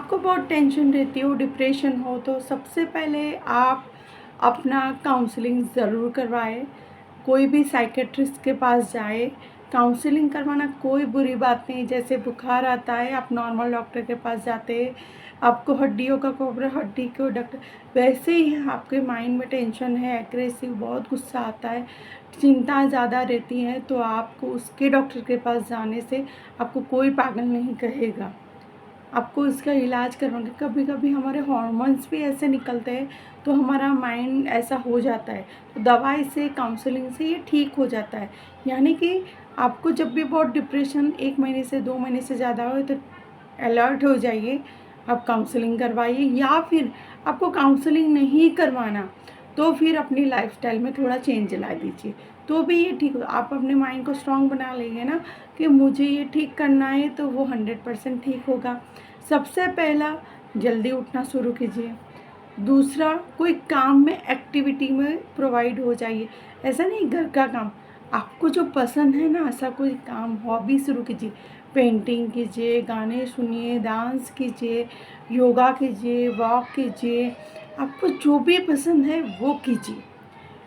आपको बहुत टेंशन रहती हो, डिप्रेशन हो, तो सबसे पहले आप अपना काउंसलिंग ज़रूर करवाएं। कोई भी साइकेट्रिस्ट के पास जाए। काउंसलिंग करवाना कोई बुरी बात नहीं। जैसे बुखार आता है आप नॉर्मल डॉक्टर के पास जाते हैं, आपको हड्डियों का प्रॉब्लम, हड्डी को डॉक्टर, वैसे ही आपके माइंड में टेंशन है, एग्रेसिव, बहुत गुस्सा आता है, चिंता ज़्यादा रहती है, तो आपको उसके डॉक्टर के पास जाने से आपको कोई पागल नहीं कहेगा। आपको इसका इलाज करवाएंगे। कभी कभी हमारे हॉर्मोन्स भी ऐसे निकलते हैं, तो हमारा माइंड ऐसा हो जाता है, तो दवाई से, काउंसलिंग से ये ठीक हो जाता है। यानी कि आपको जब भी बहुत डिप्रेशन 1 महीने से 2 महीने से ज़्यादा हो, तो अलर्ट हो जाइए, आप काउंसलिंग करवाइए। या फिर आपको काउंसलिंग नहीं करवाना, तो फिर अपनी लाइफस्टाइल में थोड़ा चेंज ला दीजिए, तो भी ये ठीक हो। आप अपने माइंड को स्ट्रांग बना लेंगे ना कि मुझे ये ठीक करना है, तो वो 100% ठीक होगा। सबसे पहला, जल्दी उठना शुरू कीजिए। दूसरा, कोई काम में, एक्टिविटी में प्रोवाइड हो जाइए। ऐसा नहीं घर का काम, आपको जो पसंद है ना, ऐसा कोई काम, हॉबी शुरू कीजिए। पेंटिंग कीजिए, गाने सुनिए, डांस कीजिए, योगा कीजिए, वॉक कीजिए, आपको जो भी पसंद है वो कीजिए।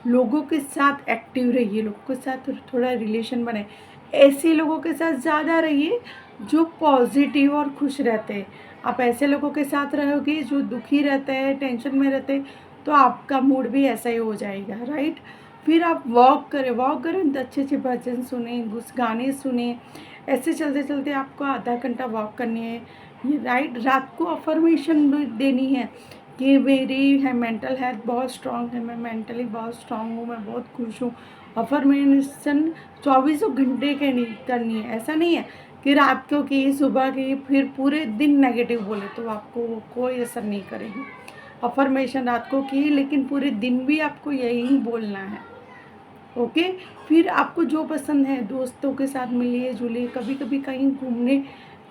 लोगों के साथ एक्टिव रहिए, लोगों के साथ थोड़ा रिलेशन बनाए। ऐसे लोगों के साथ ज़्यादा रहिए जो पॉजिटिव और खुश रहते हैं। आप ऐसे लोगों के साथ रहोगे जो दुखी रहते हैं, टेंशन में रहते हैं, तो आपका मूड भी ऐसा ही हो जाएगा, राइट। फिर आप वॉक करें तो अच्छे अच्छे भजन सुने, गाने सुने। ऐसे चलते चलते आपको आधा घंटा वॉक करनी है, ये राइट। रात को अफर्मेशन देनी है कि मेरी है मेंटल हेल्थ बहुत स्ट्रांग है, मैं मेंटली बहुत स्ट्रांग हूँ, मैं बहुत खुश हूँ। अफर्मेशन 24 घंटे के नहीं करनी है। ऐसा नहीं है कि रात को की, सुबह की, फिर पूरे दिन नेगेटिव बोले, तो आपको वो कोई असर नहीं करेगी। अफर्मेशन रात को की, लेकिन पूरे दिन भी आपको यही बोलना है, ओके। फिर आपको जो पसंद है, दोस्तों के साथ मिलिए जुलिए, कभी कभी कहीं घूमने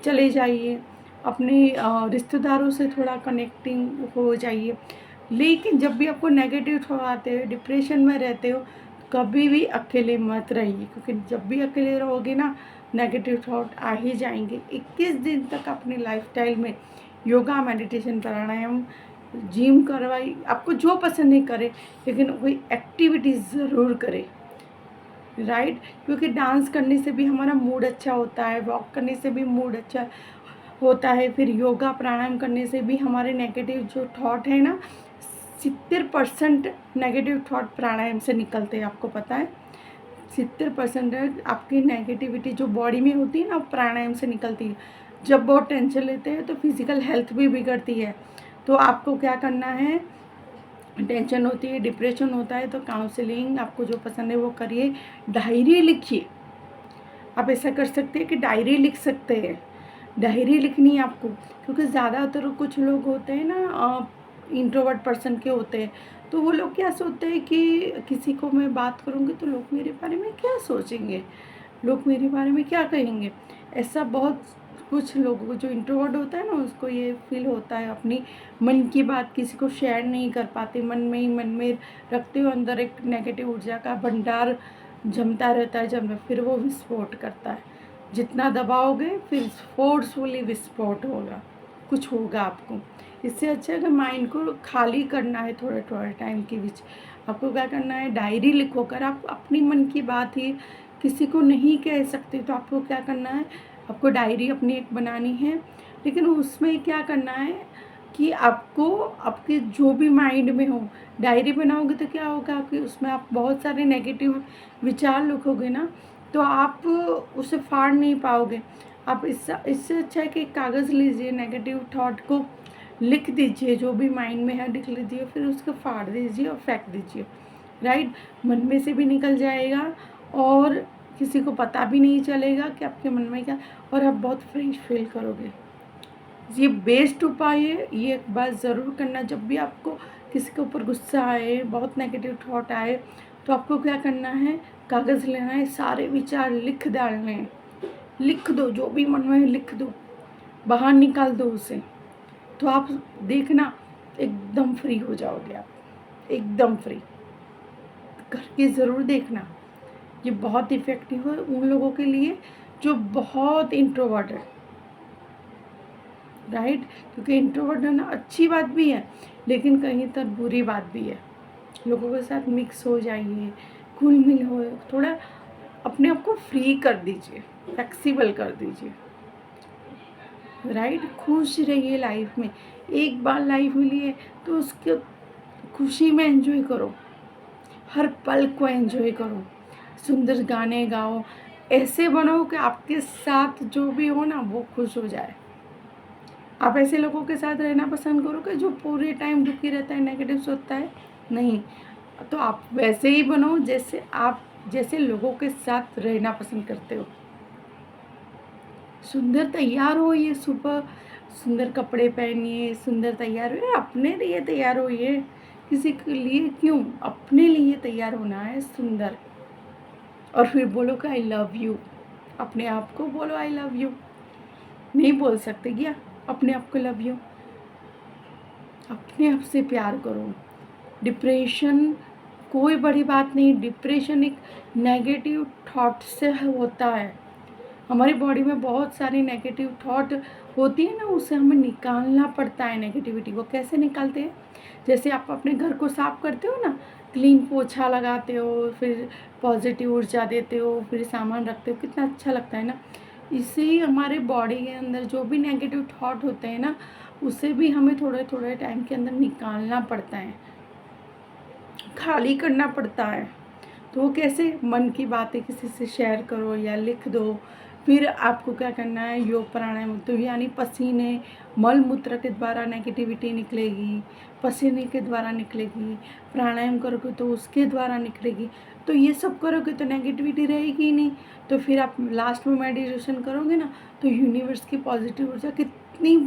चले जाइए, अपने रिश्तेदारों से थोड़ा कनेक्टिंग हो जाइए। लेकिन जब भी आपको नेगेटिव थॉट आते हो, डिप्रेशन में रहते हो, कभी भी अकेले मत रहिए, क्योंकि जब भी अकेले रहोगे ना, नेगेटिव थॉट आ ही जाएंगे। 21 दिन तक अपनी लाइफस्टाइल में योगा, मेडिटेशन, प्राणायाम, जिम करवाई, आपको जो पसंद नहीं करे, लेकिन कोई एक्टिविटी ज़रूर करें, राइट। क्योंकि डांस करने से भी हमारा मूड अच्छा होता है, वॉक करने से भी मूड अच्छा होता है। फिर योगा, प्राणायाम करने से भी हमारे नेगेटिव जो थॉट है ना, 70% नेगेटिव थॉट प्राणायाम से निकलते हैं, आपको पता है। 70% आपकी नेगेटिविटी जो बॉडी में होती है ना, प्राणायाम से निकलती है। जब बहुत टेंशन लेते हैं तो फिजिकल हेल्थ भी बिगड़ती है। तो आपको क्या करना है, टेंशन होती है, डिप्रेशन होता है, तो काउंसलिंग, आपको जो पसंद है वो करिए। डायरी लिखिए। आप ऐसा कर सकते हैं कि डायरी लिख सकते हैं। डायरी लिखनी है आपको, क्योंकि ज़्यादातर कुछ लोग होते हैं ना, इंट्रोवर्ट पर्सन के होते हैं, तो वो लोग क्या सोचते हैं कि किसी को मैं बात करूँगी तो लोग मेरे बारे में क्या सोचेंगे, लोग मेरे बारे में क्या कहेंगे। ऐसा बहुत कुछ लोगों को, जो इंट्रोवर्ट होता है ना, उसको ये फील होता है, अपनी मन की बात किसी को शेयर नहीं कर पाते, मन में ही मन में रखते हुए अंदर एक नेगेटिव ऊर्जा का भंडार जमता रहता है। जब फिर वो विस्फोट करता है, जितना दबाओगे फिर फोर्सफुली विस्फोट होगा, कुछ होगा आपको। इससे अच्छा है कि माइंड को खाली करना है थोड़े थोड़े टाइम के बीच। आपको क्या करना है, डायरी लिखो। कर आप अपनी मन की बात ही किसी को नहीं कह सकते, तो आपको क्या करना है, आपको डायरी अपनी एक बनानी है। लेकिन उसमें क्या करना है कि आपको आपके जो भी माइंड में हो, डायरी बनाओगे तो क्या होगा कि उसमें आप बहुत सारे नेगेटिव विचार लिखोगे ना, तो आप उसे फाड़ नहीं पाओगे। आप इससे अच्छा है कि एक कागज़ लीजिए, नेगेटिव थॉट को लिख दीजिए, जो भी माइंड में है लिख लीजिए, फिर उसको फाड़ दीजिए और फेंक दीजिए, राइट। मन में से भी निकल जाएगा और किसी को पता भी नहीं चलेगा कि आपके मन में क्या, और आप बहुत फ्रेश फील करोगे। ये बेस्ट उपाय है, ये एक बात ज़रूर करना। जब भी आपको किसी के ऊपर गुस्सा आए, बहुत नेगेटिव थॉट आए, तो आपको क्या करना है, कागज़ लेना है, सारे विचार लिख डालने हैं। लिख दो, जो भी मन में है लिख दो, बाहर निकाल दो उसे, तो आप देखना एकदम फ्री हो जाओगे, आप एकदम फ्री। करके ज़रूर देखना, ये बहुत इफ़ेक्टिव है उन लोगों के लिए जो बहुत इंट्रोवर्ट है। राइट। क्योंकि इंट्रोवर्ट होना अच्छी बात भी है, लेकिन कहीं तक बुरी बात भी है। लोगों के साथ मिक्स हो जाइए, घुल मिल हो, थोड़ा अपने आप को फ्री कर दीजिए, फ्लेक्सिबल कर दीजिए, राइट। खुश रहिए लाइफ में। एक बार लाइफ मिली है तो उसके खुशी में एंजॉय करो, हर पल को एंजॉय करो, सुंदर गाने गाओ, ऐसे बनो कि आपके साथ जो भी हो ना वो खुश हो जाए। आप ऐसे लोगों के साथ रहना पसंद करोगे जो पूरे टाइम दुखी रहता है, नेगेटिव सोचता है? नहीं। तो आप वैसे ही बनो जैसे लोगों के साथ रहना पसंद करते हो। सुंदर तैयार होइए, सुबह सुंदर कपड़े पहनिए, सुंदर तैयार होइए, अपने लिए तैयार होइए, किसी के लिए क्यों, अपने लिए तैयार होना है सुंदर। और फिर बोलो कि आई लव यू, अपने आप को बोलो आई लव यू। नहीं बोल सकते क्या अपने आप को लव यू? अपने आप से प्यार करो। डिप्रेशन कोई बड़ी बात नहीं, डिप्रेशन एक नेगेटिव थॉट से होता है। हमारी बॉडी में बहुत सारी नेगेटिव थॉट होती है ना, उसे हमें निकालना पड़ता है। नेगेटिविटी को कैसे निकालते हैं? जैसे आप अपने घर को साफ करते हो ना, क्लीन पोछा लगाते हो, फिर पॉजिटिव ऊर्जा देते हो, फिर सामान रखते हो, कितना अच्छा लगता है ना। इससे ही हमारे बॉडी के अंदर जो भी नेगेटिव थॉट होते हैं ना, उसे भी हमें थोड़े थोड़े टाइम के अंदर निकालना पड़ता है, खाली करना पड़ता है। तो वो कैसे? मन की बातें किसी से शेयर करो या लिख दो। फिर आपको क्या करना है? योग प्राणायाम, तो यानी पसीने, मल मूत्र के द्वारा नेगेटिविटी निकलेगी, पसीने के द्वारा निकलेगी। प्राणायाम करोगे तो उसके द्वारा निकलेगी। तो ये सब करोगे तो नेगेटिविटी रहेगी ही नहीं। तो फिर आप लास्ट में मेडिटेशन करोगे ना, तो यूनिवर्स की पॉजिटिव ऊर्जा, कितनी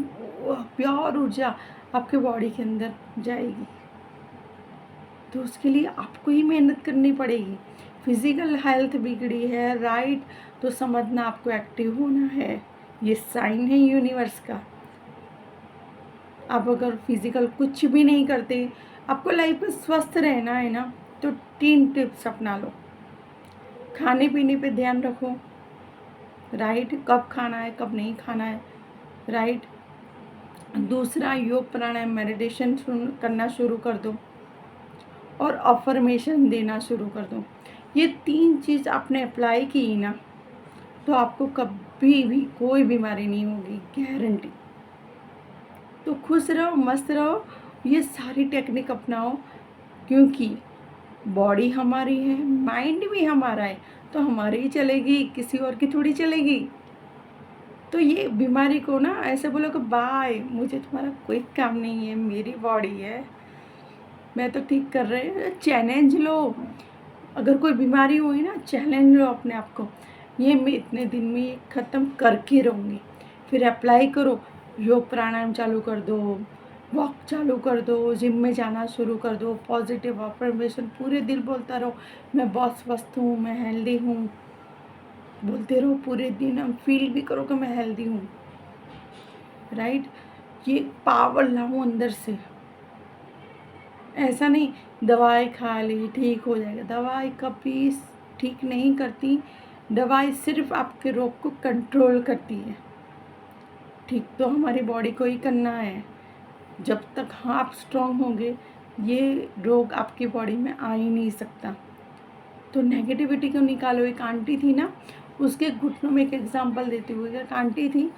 प्योर ऊर्जा आपके बॉडी के अंदर जाएगी। तो उसके लिए आपको ही मेहनत करनी पड़ेगी। फिज़िकल हेल्थ बिगड़ी है, राइट, तो समझना आपको एक्टिव होना है। ये साइन है यूनिवर्स का। आप अगर फिज़िकल कुछ भी नहीं करते, आपको लाइफ में स्वस्थ रहना है ना, तो 3 टिप्स अपना लो। खाने पीने पे ध्यान रखो, राइट, कब खाना है कब नहीं खाना है, राइट। दूसरा, योग प्राणायाम मेडिटेशन करना शुरू कर दो, और अफर्मेशन देना शुरू कर दो। ये 3 चीज़ आपने अप्लाई की ना, तो आपको कभी भी कोई बीमारी नहीं होगी, गारंटी। तो खुश रहो, मस्त रहो, ये सारी टेक्निक अपनाओ। क्योंकि बॉडी हमारी है, माइंड भी हमारा है, तो हमारी ही चलेगी, किसी और की थोड़ी चलेगी। तो ये बीमारी को ना ऐसे बोलो कि बाय, मुझे तुम्हारा कोई काम नहीं है, मेरी बॉडी है, मैं तो ठीक कर रही हूँ। चैलेंज लो, अगर कोई बीमारी हुई ना, चैलेंज लो अपने आप को, ये मैं इतने दिन में ये ख़त्म करके रहूँगी। फिर अप्लाई करो, योग प्राणायाम चालू कर दो, वॉक चालू कर दो, जिम में जाना शुरू कर दो, पॉजिटिव अफर्मेशन पूरे दिन बोलता रहो, मैं बहुत स्वस्थ हूँ, मैं हेल्दी हूँ, बोलते रहो पूरे दिन। हम फील भी करो कि मैं हेल्दी हूँ, राइट। ये पावर लाओ अंदर से। ऐसा नहीं दवाई खा ली ठीक हो जाएगा, दवाई कभी ठीक नहीं करती। दवाई सिर्फ आपके रोग को कंट्रोल करती है। ठीक तो हमारी बॉडी को ही करना है। जब तक आप स्ट्रांग होंगे, ये रोग आपकी बॉडी में आ ही नहीं सकता। तो नेगेटिविटी को निकालो। एक आंटी थी ना, उसके घुटनों में, एक एग्जांपल देती हूँ, एक आंटी थी,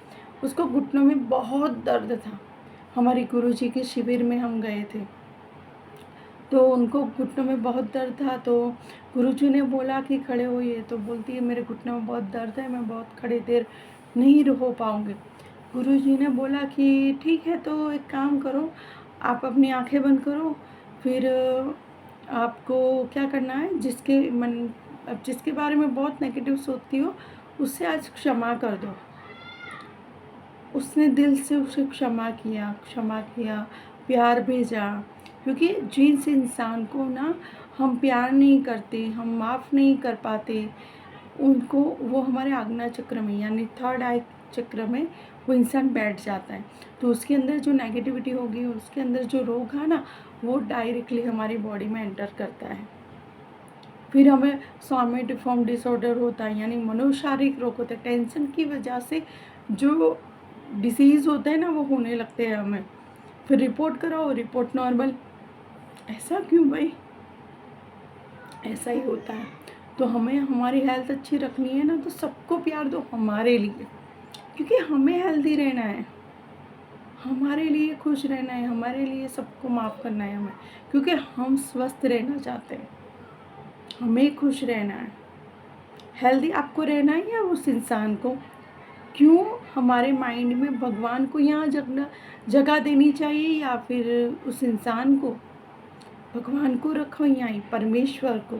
उसको घुटनों में बहुत दर्द था। हमारे गुरुजी के शिविर में हम गए थे, तो उनको घुटनों में बहुत दर्द था। तो गुरुजी ने बोला कि खड़े होइए, तो बोलती है मेरे घुटनों में बहुत दर्द है, मैं बहुत खड़े देर नहीं हो पाऊँगी। गुरुजी ने बोला कि ठीक है, तो एक काम करो, आप अपनी आंखें बंद करो, फिर आपको क्या करना है, जिसके बारे में बहुत नेगेटिव सोचती हो, उससे आज क्षमा कर दो। उसने दिल से उसे क्षमा किया, प्यार भेजा। क्योंकि जिस इंसान को ना हम प्यार नहीं करते, हम माफ़ नहीं कर पाते, उनको, वो हमारे आज्ञा चक्र में यानी थर्ड आई चक्र में वो इंसान बैठ जाता है। तो उसके अंदर जो नेगेटिविटी होगी, उसके अंदर जो रोग है ना, वो डायरेक्टली हमारी बॉडी में एंटर करता है। फिर हमें सोमेटिफॉर्म डिसऑर्डर होता है, यानी मनोशारीरिक रोग होता है। टेंशन की वजह से जो डिसीज़ होते हैं ना वो होने लगते हैं हमें, फिर रिपोर्ट कराओ, रिपोर्ट नॉर्मल। ऐसा क्यों भाई? ऐसा ही होता है। तो हमें हमारी हेल्थ अच्छी रखनी है ना, तो सबको प्यार दो हमारे लिए, क्योंकि हमें हेल्दी रहना है, हमारे लिए खुश रहना है, हमारे लिए सबको माफ़ करना है हमें, क्योंकि हम स्वस्थ रहना चाहते हैं, हमें खुश रहना है। हेल्दी आपको रहना है या उस इंसान को? क्यों हमारे माइंड में भगवान को यहाँ जगह देनी चाहिए या फिर उस इंसान को? भगवान को रखो यहाँ ही, परमेश्वर को।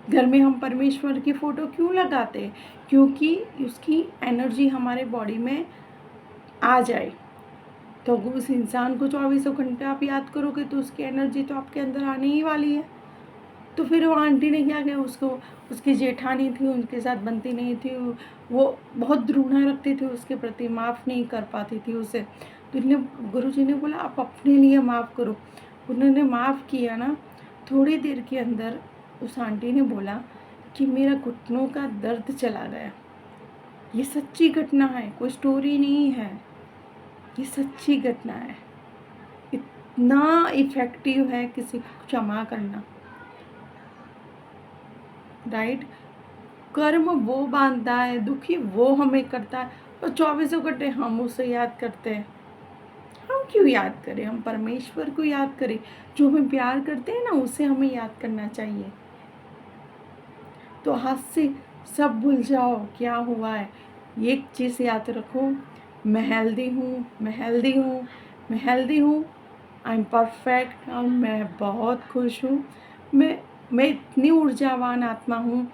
घर में हम परमेश्वर की फ़ोटो क्यों लगाते हैं? क्योंकि उसकी एनर्जी हमारे बॉडी में आ जाए। तो उस इंसान को 24 घंटे आप याद करोगे तो उसकी एनर्जी तो आपके अंदर आने ही वाली है। तो फिर वो आंटी ने क्या किया, उसको, उसकी जेठानी थी, उनके साथ बनती नहीं थी, वो बहुत घृणा रखती थी उसके प्रति, माफ़ नहीं कर पाती थी उसे। तो इसलिए गुरुजी ने बोला आप अपने लिए माफ़ करो। उन्होंने माफ़ किया ना, थोड़ी देर के अंदर उस आंटी ने बोला कि मेरा घुटनों का दर्द चला गया। ये सच्ची घटना है, कोई स्टोरी नहीं है, ये सच्ची घटना है। इतना इफ़ेक्टिव है किसी को क्षमा करना, राइट? कर्म वो बांधता है, दुखी वो हमें करता है, और 24 घंटे हम उसे याद करते हैं। हम क्यों याद करें? हम परमेश्वर को याद करें, जो हमें प्यार करते हैं ना, उसे हमें याद करना चाहिए। तो आज से सब भूल जाओ क्या हुआ है, एक चीज़ याद रखो, मैं हेल्दी हूँ, मैं हेल्दी हूँ, मैं हेल्दी हूँ, आई एम परफेक्ट, और मैं बहुत खुश हूँ। मैं इतनी ऊर्जावान आत्मा हूँ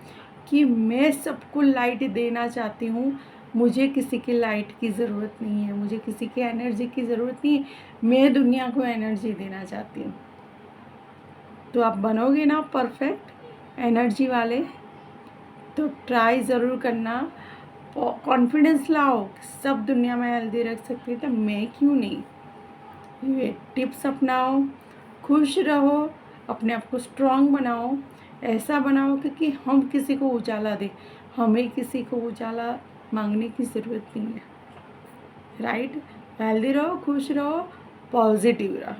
कि मैं सबको लाइट देना चाहती हूँ। मुझे किसी की लाइट की ज़रूरत नहीं है, मुझे किसी की एनर्जी की ज़रूरत नहीं है, मैं दुनिया को एनर्जी देना चाहती हूँ। तो आप बनोगे ना परफेक्ट एनर्जी वाले, तो ट्राई ज़रूर करना, कॉन्फिडेंस लाओ, सब दुनिया में हेल्दी रख सकती है तो मैं क्यों नहीं। ये टिप्स अपनाओ, खुश रहो, अपने आप को स्ट्रॉन्ग बनाओ, ऐसा बनाओ कि हम किसी को उजाला दें, हमें किसी को उजाला मांगने की ज़रूरत नहीं है, राइट? हेल्दी रहो, खुश रहो, पॉजिटिव रहो।